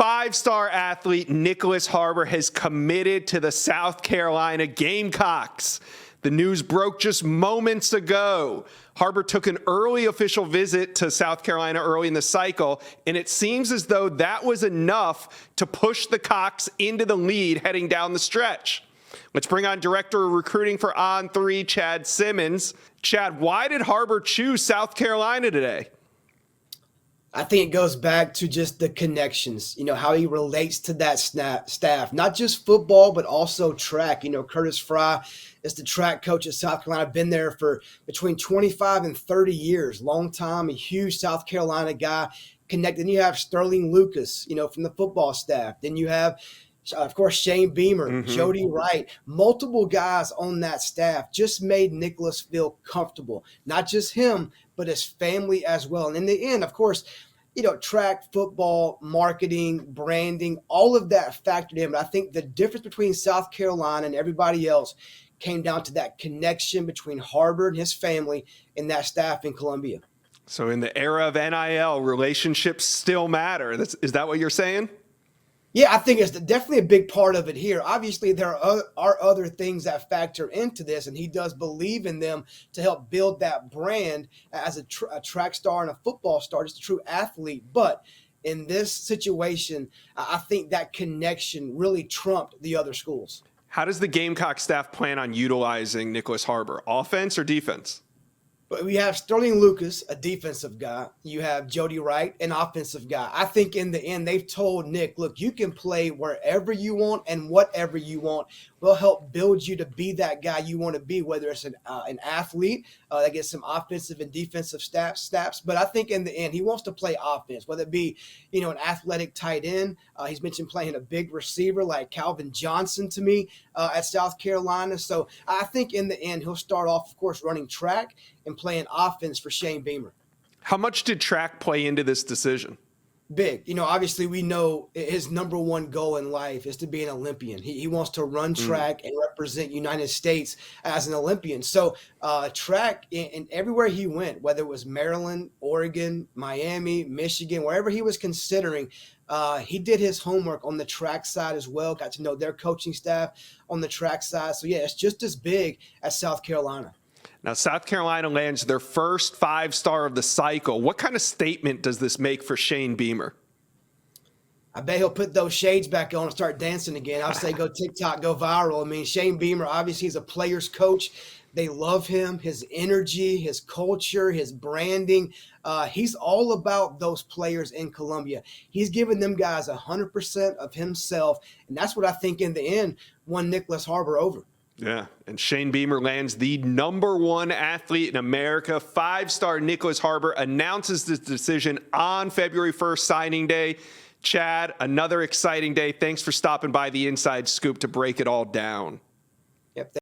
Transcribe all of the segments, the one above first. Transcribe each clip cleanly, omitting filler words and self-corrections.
Five-star athlete Nyckoles Harbor has committed to the South Carolina Gamecocks. The news broke just moments ago. Harbor took an early official visit to South Carolina early in the cycle, and it seems as though that was enough to push the Cox into the lead heading down the stretch. Let's bring on Director of Recruiting for On3, Chad Simmons. Chad, why did Harbor choose South Carolina today? I think it goes back to just the connections, how he relates to that staff, not just football, but also track. Curtis Fry is the track coach at South Carolina, been there for between 25 and 30 years, long time, a huge South Carolina guy connected. Then you have Sterling Lucas, from the football staff. Then you have, of course, Shane Beamer, Jody Wright, multiple guys on that staff just made Nyckoles feel comfortable, not just him, but his family as well. And in the end, of course, track, football, marketing, branding, all of that factored in. But I think the difference between South Carolina and everybody else came down to that connection between Harbor and his family and that staff in Columbia. So in the era of NIL, relationships still matter. Is that what you're saying? Yeah, I think it's definitely a big part of it here. Obviously, there are other things that factor into this, and he does believe in them to help build that brand as a track star and a football star, just a true athlete. But in this situation, I think that connection really trumped the other schools. How does the Gamecock staff plan on utilizing Nyckoles Harbor? Offense or defense? But we have Sterling Lucas, a defensive guy. You have Jody Wright, an offensive guy. I think in the end, they've told Nick, look, you can play wherever you want and whatever you want. We'll help build you to be that guy you want to be, whether it's an athlete that gets some offensive and defensive snaps. But I think in the end, he wants to play offense, whether it be, an athletic tight end. He's mentioned playing a big receiver like Calvin Johnson to me at South Carolina. So I think in the end, he'll start off, of course, running track and playing offense for Shane Beamer. How much did track play into this decision? Big. Obviously we know his number one goal in life is to be an Olympian. He wants to run track and represent United States as an Olympian. So track in everywhere he went, whether it was Maryland, Oregon, Miami, Michigan, wherever he was considering, he did his homework on the track side as well, got to know their coaching staff on the track side. So yeah, it's just as big as South Carolina. Now, South Carolina lands their first five-star of the cycle. What kind of statement does this make for Shane Beamer? I bet he'll put those shades back on and start dancing again. I'll say go TikTok, go viral. I mean, Shane Beamer, obviously he's a player's coach. They love him, his energy, his culture, his branding. He's all about those players in Columbia. He's giving them guys 100% of himself, and that's what I think in the end won Nyckoles Harbor over. Yeah, and Shane Beamer lands the #1 athlete in America. Five-star Nyckoles Harbor announces this decision on February 1st, signing day. Chad, another exciting day. Thanks for stopping by the Inside Scoop to break it all down. Yep.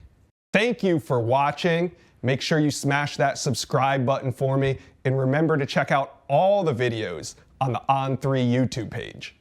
Thank you for watching. Make sure you smash that subscribe button for me. And remember to check out all the videos on the On3 YouTube page.